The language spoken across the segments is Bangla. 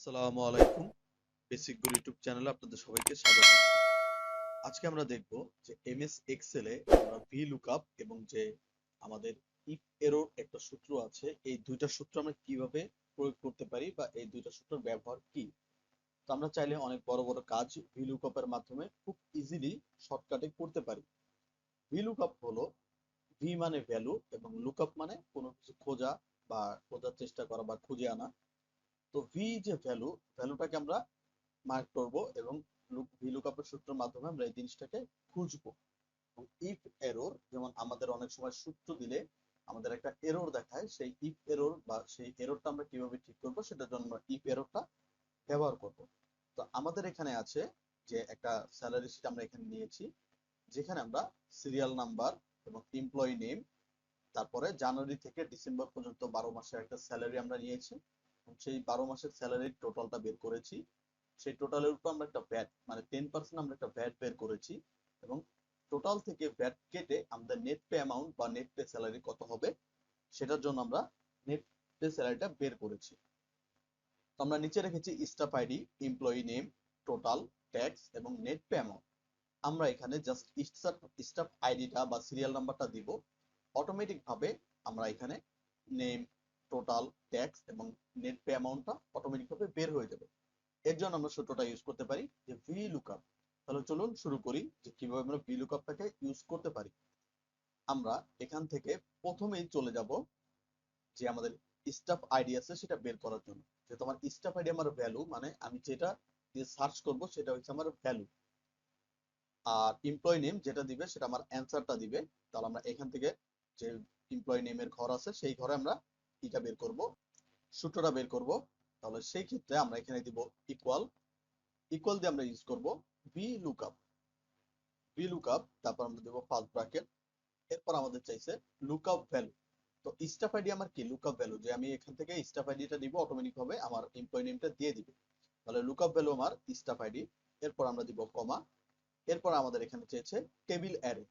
আসসালামু আলাইকুম। বেসিক গুল ইউটিউব চ্যানেলে আপনাদের সবাইকে স্বাগত। আজকে আমরা দেখব যে এমএস এক্সেলে আমরা VLOOKUP এবং যে আমাদের ইফ এরর একটা সূত্র আছে, এই দুইটা সূত্র আমরা কিভাবে প্রয়োগ করতে পারি বা এই দুইটা সূত্রের ব্যবহার কি। তো আমরা চাইলে অনেক বড় বড় কাজ VLOOKUP এর মাধ্যমে খুব ইজিলি শর্টকাটে করতে পারি। VLOOKUP হলো ভি মানে ভ্যালু এবং লুকআপ মানে কোনো কিছু খোঁজা বা খোঁজার চেষ্টা করা বা খুঁজে আনা। তো ভি যে ভ্যালুটাকে আমরা মার্ক করব এবং VLOOKUP এর সূত্রের মাধ্যমে আমরা এই জিনিসটাকে খুঁজবো। ইফ এরর, যেমন আমাদের অনেক সময় সূত্র দিলে আমাদের একটা এরর দেখায়, সেই ইফ এরর বা সেই এররটা আমরা কিভাবে ঠিক করব সেটার জন্য আমরা ইফ এররটা ব্যবহার করব। তো আমাদের এখানে আছে যে একটা স্যালারি শিট আমরা এখানে নিয়েছি, যেখানে আমরা সিরিয়াল নাম্বার এবং এমপ্লয়ি নেম, তারপরে জানুয়ারি থেকে ডিসেম্বর পর্যন্ত 12 মাসের একটা স্যালারি আমরা নিয়েছি এবং সেই 12 মাসের স্যালারির টোটালটা বের করেছি। সেই টোটালের উপর আমরা একটা ভ্যাট মানে 10% আমরা একটা ভ্যাট বের করেছি এবং টোটাল থেকে ভ্যাট কেটে আমাদের নেট পে অ্যামাউন্ট বা নেট পে স্যালারি কত হবে সেটার জন্য আমরা নেট পে স্যালারিটা বের করেছি। তো আমরা নিচে রেখেছি staff ID, employee name, total, tax এবং নেট পে অ্যামাউন্ট। আমরা এখানে জাস্ট স্টাফ আইডিটা বা সিরিয়াল নাম্বারটা দিব, অটোমেটিক ভাবে আমরা এখানে নেম, টোটাল, ট্যাক্স এবং নেট পে অ্যামাউন্টটা অটোমেটিক ভাবে বের হয়ে যাবে। এর জন্য আমরা সূত্রটা ইউজ করতে পারি যে VLOOKUP। তাহলে চলুন শুরু করি যে কিভাবে আমরা VLOOKUPটাকে ইউজ করতে পারি। আমরা এখান থেকে প্রথমেই চলে যাব যে আমাদের স্টাফ আইডি আছে সেটা বের করার জন্য। যেহেতু আমার স্টাফ আইডি আমার ভ্যালু, মানে আমি যেটা দিয়ে সার্চ করব সেটা হচ্ছে আমার ভ্যালু, আর এমপ্লয়ি নেম যেটা দিবে সেটা আমার অ্যান্সারটা দিবে। তাহলে আমরা এখান থেকে যে এমপ্লয়ি নেমের ঘর আছে সেই ঘরে আমরা এটা বের করব, সূত্রটা বের করব। তাহলে সেই ক্ষেত্রে আমরা এখানে দিব ইকুয়াল, ইকুয়াল দিয়ে আমরা ইউজ করব VLOOKUP। VLOOKUP, তারপর আমরা দেব ফার্স্ট ব্র্যাকেট, এরপর আমাদের চাইছে লুকআপ ভ্যালু। তো স্টাফ আইডি আমার কি লুকআপ ভ্যালু, যে আমি এখান থেকে স্টাফ আইডিটা দিব, অটোমেটিক ভাবে আমার এমপ্লয়ি নেমটা দিয়ে দিবে। তাহলে লুকআপ ভ্যালু আমার স্টাফ আইডি, এরপর আমরা দিব কমা, এরপর আমাদের এখানে চেয়েছে টেবিল অ্যারে।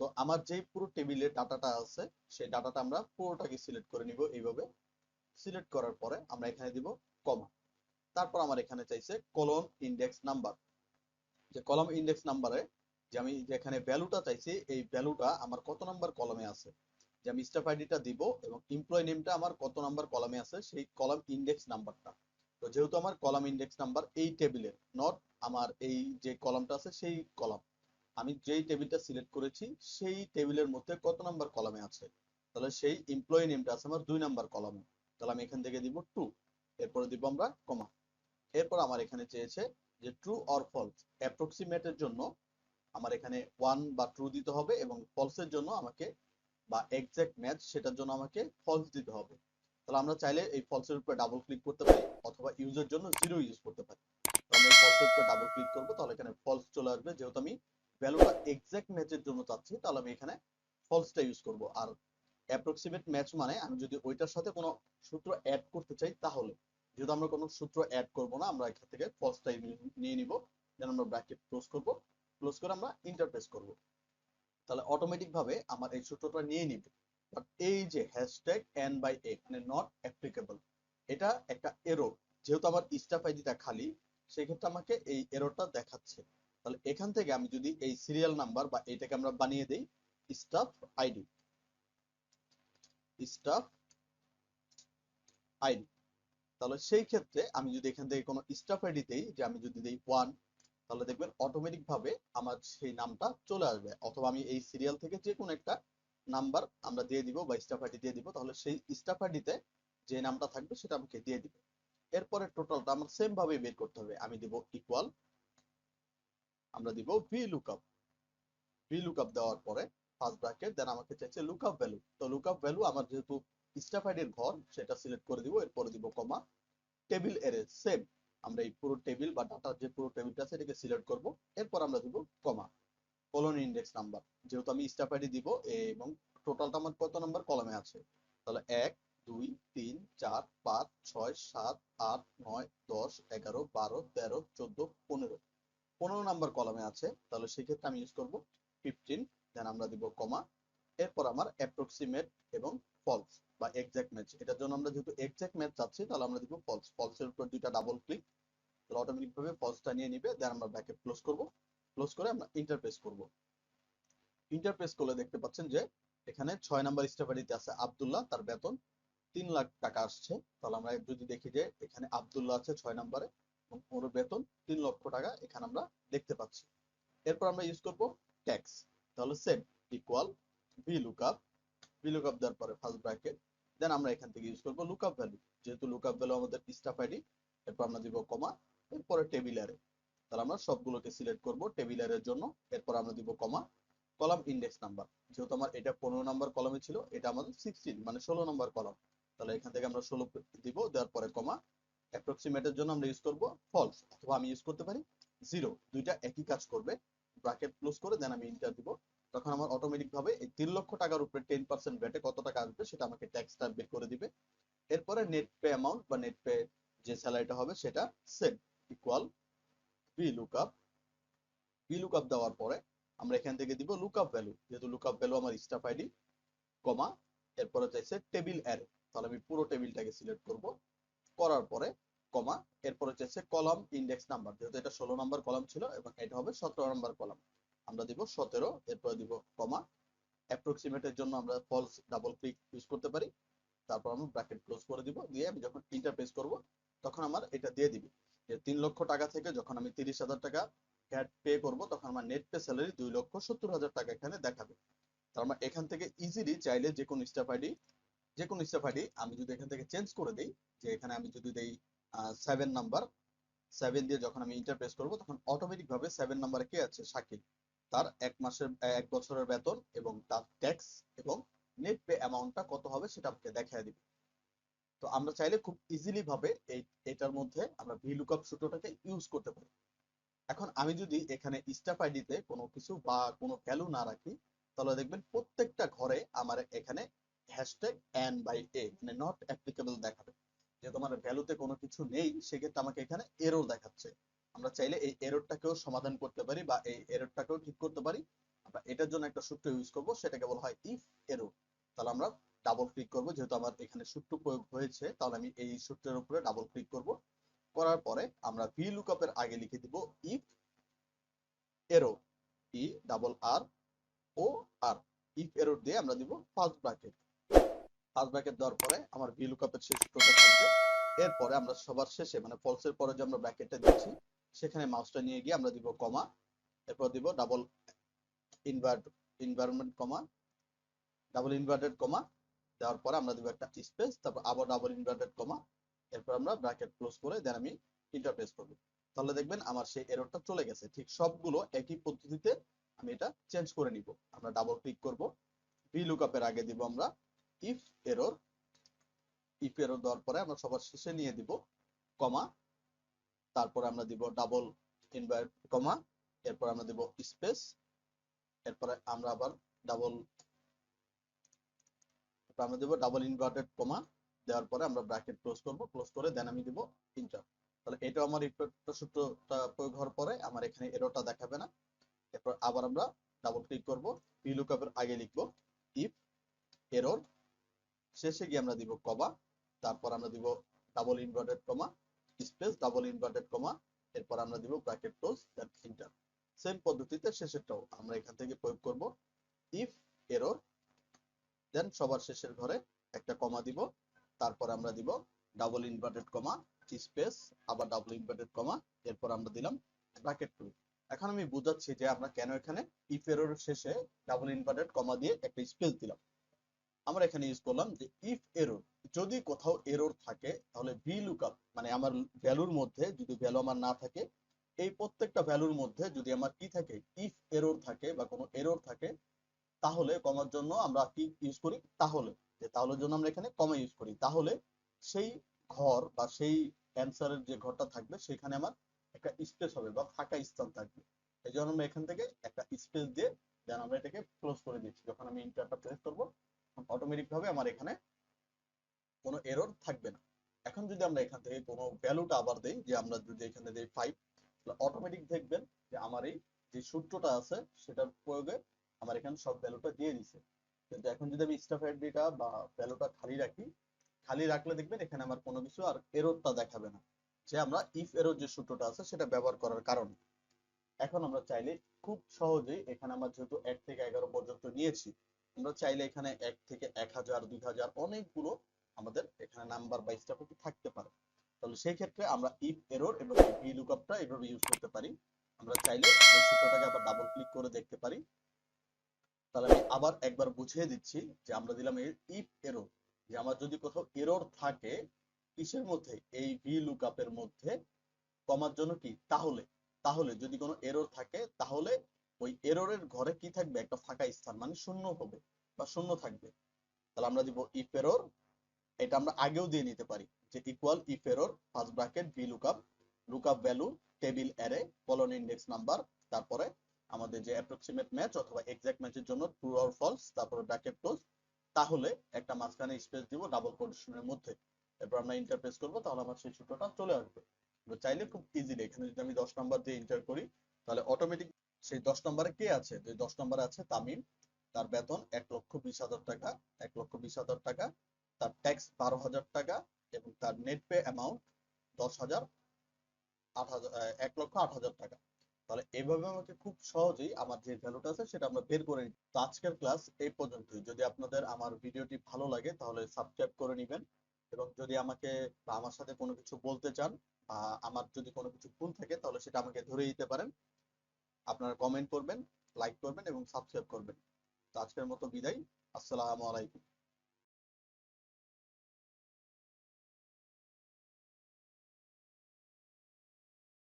তো আমার যে পুরো টেবিলে ডাটাটা আছে সেই ডাটাটা আমরা পুরোটাকে সিলেক্ট করে নিব। এইভাবে সিলেক্ট করার পরে আমরা এখানে দিব কমা, তারপর আমার এখানে চাইছে কলম ইন্ডেক্স নাম্বার। যে কলাম ইন্ডেক্স নাম্বারে যে আমি যেখানে ভ্যালুটা চাইছি এই ভ্যালুটা আমার কত নাম্বার কলামে আছে, যে আমি স্টাফ আইডিটা দিব এবং এমপ্লয়ি নেমটা আমার কত নাম্বার কলামে আছে সেই কলাম ইন্ডেক্স নাম্বারটা। তো যেহেতু আমার কলাম ইন্ডেক্স নাম্বার এই টেবিলের নট আমার এই যে কলামটা আছে সেই কলাম, আমি যেই টেবিলটা সিলেক্ট করেছি সেই টেবিলের মধ্যে কত নাম্বার কলামে আছে, তাহলে সেই এমপ্লয়ি নেমটা আছে আমার 2 নাম্বার কলামে। তাহলে আমি এখান থেকে দিব 2, এরপরে দিব আমরা কমা। এরপর আমার এখানে চেয়েছে যে ট্রু অর ফলস, অ্যাপ্রক্সিমেটের জন্য আমার এখানে 1 বা ট্রু দিতে হবে এবং ফলসের জন্য আমাকে বা এক্সাক্ট ম্যাচ সেটার জন্য আমাকে ফলস দিতে হবে। তাহলে আমরা চাইলে এই ফলসের উপরে ডাবল ক্লিক করতে পারি অথবা ইউজের জন্য 0 ইউজ করতে পারি। তো আমরা এই ফলসের উপরে ডাবল ক্লিক করব, তাহলে এখানে ফলস চলে আসবে। যেহেতু আমি ভ্যালুটা এক্সাক্ট ম্যাচের জন্য চাচ্ছি তাহলে আমি এখানে ফলসটা ইউজ করব। আর অ্যাপ্রক্সিমেট ম্যাচ মানে আমি যদি ওইটার সাথে কোনো সূত্র অ্যাড করতে চাই, তাহলে যেহেতু আমরা কোনো সূত্র অ্যাড করব না আমরা এখান থেকে ফলসটাই নিয়ে নিব। দেন আমরা ব্র্যাকেট ক্লোজ করব, ক্লোজ করে আমরা ইন্টারপ্রেস করব। তাহলে অটোমেটিক ভাবে আমার এই সূত্রটা নিয়ে নিবে। বাট এই যে হ্যাশট্যাগ এন বাই এ মানে নট অ্যাপ্লিকেবল, এটা একটা এরর। যেহেতু আমার স্টাফ আইডিটা খালি সেই ক্ষেত্রে আমাকে এই এররটা দেখাচ্ছে। তাহলে এখান থেকে আমি যদি এই সিরিয়াল নাম্বার বা এটাকে আমরা বানিয়ে দেই স্টাফ আইডি, স্টাফ আইডি, তাহলে সেই ক্ষেত্রে আমি যদি এখান থেকে কোনো স্টাফ আইডি দেই, যে আমি যদি দেই 1, তাহলে দেখবেন অটোমেটিক ভাবে আমার সেই নামটা চলে আসবে। অথবা আমি এই সিরিয়াল থেকে যে কোনো একটা নাম্বার আমরা দিয়ে দিব বা স্টাফ আইডি দিয়ে দিব, তাহলে সেই স্টাফ আইডিতে যে নামটা থাকবে সেটা আমাকে দিয়ে দিবে। এরপরে টোটালটা আমার সেম ভাবে বের করতে হবে। আমি দিব ইকুয়াল, আমরা দিব VLOOKUP। VLOOKUP দেওয়ার পরে ফার্স্ট ব্র্যাকেট, দেন আমাকে চাইছে লুকআপ ভ্যালু। তো লুকআপ ভ্যালু আমার যেহেতু স্টাফ আইডির ঘর সেটা সিলেক্ট করে দিব, এরপরে দিব কমা, টেবিল এরে সেম আমরা এই পুরো টেবিল বা ডাটার যে পুরো টেবিলটা আছে এটাকে সিলেক্ট করব। এরপর আমরা দিব কমা, কলন ইন্ডেক্স নাম্বার। যেহেতু আমি স্টাফ আইডি দিব এবং টোটালটা আমার কত নাম্বার কলমে আছে, তাহলে 1 2 3 4 5 6 7 8 9 10 11 12 13 14 15, 15 নাম্বার কলমে আছে। তাহলে সেক্ষেত্রে আমি ইউজ করব 15, দেন আমরা দিব কমা, এরপর আমার অ্যাপ্রক্সিমেট এবং ফলস বা এক্সাক্ট ম্যাচ। এটার জন্য আমরা যেহেতু এক্সাক্ট ম্যাচ চাচ্ছি তাহলে আমরা দিব ফলস। ফলসের উপর দুইটা ডাবল ক্লিক, তাহলে অটোমেটিক ভাবে ফলসটা নিয়ে নিবে। দেন আমরা ব্র্যাকেট ক্লোজ করব, ক্লোজ করে আমরা ইন্টার প্রেস করব। ইন্টার প্রেস করলে দেখতে পাচ্ছেন যে এখানে 6 নাম্বার স্টাফ আইডিতে আছে আব্দুল্লাহ, তার বেতন 3 লাখ টাকা আসছে। তাহলে আমরা যদি দেখি যে এখানে আব্দুল্লাহ আছে 6 নম্বরে এবং ওর বেতন 3 লক্ষ টাকা এখানে আমরা দেখতে পাচ্ছি। এরপর আমরা ইউজ করব ট্যাক্স। তাহলে সেট ইকুয়াল VLOOKUP, VLOOKUP দেওয়ার পরে ফার্স্ট ব্র্যাকেট, দেন আমরা এখান থেকে ইউজ করব লুকআপ ভ্যালু, যেহেতু লুকআপ ভ্যালু আমাদের স্টাফ আইডি। এরপর আমরা দিব কমা, এরপরে টেবিল অ্যারে। তাহলে আমরা সবগুলোকে সিলেক্ট করব টেবিল অ্যারের জন্য। এরপর আমরা দিব কমা, কলাম ইন্ডেক্স নাম্বার, যেহেতু আমার এটা 15 নাম্বার কলামে ছিল, এটা আমাদের 16 মানে 16 নাম্বার কলাম, তাহলে এখান থেকে আমরা 16 দিব। দেওয়ার পরে কমা, অ্যাপ্রক্সিমেটের জন্য আমরা ইউজ করব ফলস, অথবা আমি ইউজ করতে পারি 0, দুইটা একই কাজ করবে। ব্র্যাকেট ক্লোজ করে দেন আমি ইন্টার দিব। তখন আমার অটোমেটিক ভাবে এই 3 লক্ষ টাকার উপরে 10% ভ্যাটে কত টাকা আসবে সেটা আমাকে ট্যাক্সটা বের করে দিবে। এরপরে নেট পে অ্যামাউন্ট বা নেট পে যে স্যালারিটা হবে সেটা সেট ইকুয়াল VLOOKUP। VLOOKUP দেওয়ার পরে আমরা এখান থেকে দিব লুকআপ ভ্যালু, যেহেতু লুকআপ ভ্যালু আমার স্টাফ আইডি, কমা, এরপরে চাইছে টেবিল অ্যারে, তাহলে আমি পুরো টেবিলটাকে সিলেক্ট করব। করার পরে কমা, এরপরে চাইছে কলাম ইন্ডেক্স নাম্বার, যেহেতু এটা 16 নাম্বার কলাম ছিল এবং এটা হবে 17 নাম্বার কলাম, আমরা দিব 17। এরপরে দিব কমা, অ্যাপ্রক্সিমেটের জন্য আমরা ফলস ডাবল ক্লিক ইউজ করতে পারি। তারপর আমরা ব্র্যাকেট ক্লোজ করে দিব, দিয়ে আমি যখন ইন্টারপ্রেস করব তখন আমার এটা দিয়ে দিবে যে 3 লক্ষ টাকা থেকে যখন আমি 30,000 টাকা ভ্যাট পে করব তখন আমার নেট পে স্যালারি 2,70,000 টাকা এখানে দেখাবে। তার মানে এখান থেকে ইজিলি চাইলে যে কোনো স্টাফ আইডি আমি যদি এখান থেকে চেঞ্জ করে দিই, যে এখানে আমি যদি দেই 7 নাম্বার, 7 দিয়ে যখন আমি ইন্টারপ্রেস করব তখন অটোমেটিক ভাবে 7 নাম্বারে কে আছে, শাকিল, তার 1 বছরের বেতন এবং তার ট্যাক্স এবং নেট পে অ্যামাউন্টটা কত হবে সেটা আমাকে দেখায় দিবে। তো আমরা চাইলে খুব ইজিলি ভাবে এটার মধ্যে আমরা VLOOKUP সূত্রটাকে ইউজ করতে পারি। এখন আমি যদি এখানে স্টাফ আইডিতে কোনো কিছু বা কোনো ভ্যালু না রাখি, তাহলে দেখবেন প্রত্যেকটা ঘরে আমার এখানে হ্যাশট্যাগ N/A মানে নট অ্যাপ্লিকেবল দেখাবে। যেহেতু আমার ভ্যালুতে কোনো কিছু নেই সেক্ষেত্রে আমাকে এখানে এরর দেখাচ্ছে। আমরা চাইলে এই এররটাকেও সমাধান করতে পারি বা এই এররটাকেও ঠিক করতে পারি। আমরা এটার জন্য একটা সূত্র ইউজ করব, সেটাকে বলা হয় ইফ এরর। তাহলে আমরা ডাবল ক্লিক করব, যেহেতু আমার এখানে সূত্র প্রয়োগ হয়েছে তাহলে আমি এই সূত্রের উপরে ডাবল ক্লিক করব। করার পরে আমরা VLOOKUP এর আগে লিখে দিব if error, ERROR, if error দিয়ে আমরা দিব ফার্স্ট ব্র্যাকেট। ফার্স্ট ব্র্যাকেট দেওয়ার পরে আমার VLOOKUP এর শেষ সূত্রটা থাকবে। এরপরে আমরা সবার শেষে মানে ফলসের পরে যে আমরা ব্র্যাকেটটা দিচ্ছি সেখানে মাউসটা নিয়ে গিয়ে আমরা দিব কমা, এরপর দিব ডাবল ইনভারমেন্ট কমা, ডাবল ইনভার্টেড কমা, দেওয়ার পরে আমরা দিব একটা স্পেস, তারপর আবার ডাবল ইনভার্টেড কমা, এরপর আমরা ব্র্যাকেট ক্লোজ করে দেন আমি ইন্টারপ্রেস করব। তাহলে দেখবেন আমার সেই এররটা চলে গেছে। ঠিক সবগুলো একই পদ্ধতিতে আমি এটা চেঞ্জ করে নিব। আমরা ডাবল ক্লিক করব, VLOOKUP এর আগে দিব আমরা ইফ এরর, ইফ এরর দেওয়ার পরে আমরা সবার শেষে নিয়ে দিব কমা, তারপর আমরা দিব ডাবল ইনভার্ট কমা, এরপর আমরা দিব স্পেস, এরপরে আমরা আবার ডাবল আমরা দেব ডাবল ইনভার্টেড কমা, দেওয়ার পরে আমরা ব্র্যাকেট ক্লোজ করব, ক্লোজ করে দেন আমি দিব ইন্টার। তাহলে এটা আমার ইফেক্টর সূত্রটা প্রয়োগ হওয়ার পরে আমার এখানে এররটা দেখাবে না। এরপর আবার আমরা ডাবল ক্লিক করব, VLOOKUP এর আগে লিখব ইফ এরর, শেষে গিয়ে আমরা দিব কমা, তারপর আমরা দিব double inverted comma, space double inverted comma, এরপর আমরা দিব bracket close then enter. Same পদ্ধতিতে শেষেরটাও আমরা এখান থেকে প্রয়োগ করব ইফ এরর, দেন সবার শেষের ঘরে একটা কমা দিব, তারপর আমরা দিব ডাবল ইনভার্টেড কমা, স্পেস আবার ডাবল ইনভার্টেড কমা, এরপর আমরা দিলাম ব্র্যাকেট ক্লোজ। এখন আমি বুঝাচ্ছি যে আমরা কেন এখানে ইফ এরর শেষে ডাবল ইনভার্টেড কমা দিয়ে একটা স্পেস দিলাম। আমরা এখানে ইউজ করলাম যে ইফ এরর, যদি কোথাও এরর থাকে তাহলে VLOOKUP মানে আমার ভ্যালুর মধ্যে যদি ভ্যালু আমার না থাকে, এই প্রত্যেকটা ভ্যালুর মধ্যে যদি আমার কি থাকে ইফ এরর থাকে বা কোনো এরর থাকে, তাহলে কমার জন্য আমরা কি ইউজ করি, তাহলে, যে তাহলে জন্য আমরা এখানে কমা ইউজ করি। তাহলে সেই ঘর বা সেই অ্যান্সারের যে ঘরটা থাকবে সেখানে আমার একটা স্পেস হবে বা ফাঁকা স্থান থাকবে। এই জন্য আমরা এখান থেকে একটা স্পেস দিয়ে দেন আমরা এটাকে ক্লোজ করে দিচ্ছি। যখন আমি ইন্টারটা প্রেস করবো অটোমেটিক ভাবে আমার এখানে কোনো এরর থাকবে না। এখন যদি আমরা এখান থেকে কোনো ভ্যালুটা আবার দেই, যে আমরা যদি এখানে দেই 5, তাহলে অটোমেটিক দেখবেন যে আমার এই যে সূত্রটা আছে সেটার প্রয়োগে আমার এখানে সব ভ্যালুটা দিয়ে দিছে। কিন্তু এখন যদি আমি স্টাফ আইডিটা বা ভ্যালুটা খালি রাখি, খালি রাখলে দেখবেন এখানে আমার কোনো কিছু আর এররটা দেখাবে না, যে আমরা ইফ এরর যে সূত্রটা আছে সেটা ব্যবহার করার কারণে। এখন আমরা চাইলে খুব সহজেই এখানে আমরা যেহেতু 1 থেকে 11 পর্যন্ত নিয়েছি, আমরা চাইলে এখানে 1 থেকে 1000 2000 অনেকগুলো আমাদের এখানে নাম্বার বা স্টাফ থাকতে পারে। তাহলে সেই ক্ষেত্রে আমরা ইফ এরর এবং ভি লুকআপটা এভাবে ইউজ করতে পারি। আমরা চাইলে এই সূত্রটাকে আবার ডাবল ক্লিক করে দেখতে পারি। তাহলে আমি আবার একবার বুঝিয়ে দিচ্ছি যে আমরা দিলাম ইফ এরর, যে আমার যদি কোথাও এরর থাকে কিসের মধ্যে, এই ভি লুকআপের মধ্যে, কমার জন্য কি, তাহলে তাহলে যদি কোনো এরর থাকে তাহলে ওই এররের ঘরে কি থাকবে, একটা ফাঁকা স্থান, মানে শূন্য হবে বা শূন্য থাকবে। তাহলে আমরা দিব ইফ এরর, এটা আমরা আগেও দিয়ে নিতে পারি যে equal if error first bracket V lookup, lookup value table array colon index number, তারপরে আমাদের যে অ্যাপ্রক্সিমেট ম্যাচ অথবা এক্সাক্ট ম্যাচের জন্য ট্রু অর ফলস, তারপরে ব্র্যাকেট ক্লোজ, তাহলে একটা মাঝখানে স্পেস দিব ডাবল কোটেশনের মধ্যে, এরপর আমরা ইন্টার প্রেস করবো, তাহলে আমার সেই সূত্রটা চলে আসবে। চাইলে খুব ইজিলি এখানে যদি আমি 10 নাম্বার দিয়ে এন্টার করি, তাহলে অটোমেটিক সেই 10 নম্বরে কে আছে, যে 10 নম্বরে আছে তামিম, তার বেতন 1,20,000 টাকা, 1,20,000 টাকা, তার ট্যাক্স 12,000 টাকা, এবং তার নেট পে অ্যামাউন্ট 10,000 8,000 1,08,000 টাকা। তাহলে এইভাবে আমাকে খুব সহজেই আমার যে ভ্যালুটা আছে সেটা আমরা বের করে নিই। তো আজকের ক্লাস এই পর্যন্তই। যদি আপনাদের আমার ভিডিওটি ভালো লাগে তাহলে সাবস্ক্রাইব করে নিবেন, এবং যদি আমাকে বা আমার সাথে কোনো কিছু বলতে চান বা আমার যদি কোনো কিছু ভুল থাকে তাহলে সেটা আমাকে ধরে দিতে পারেন। আপনারা কমেন্ট করবেন, লাইক করবেন এবং সাবস্ক্রাইব করবেন। তো আজকের মতো বিদায়। আসসালামু আলাইকুম।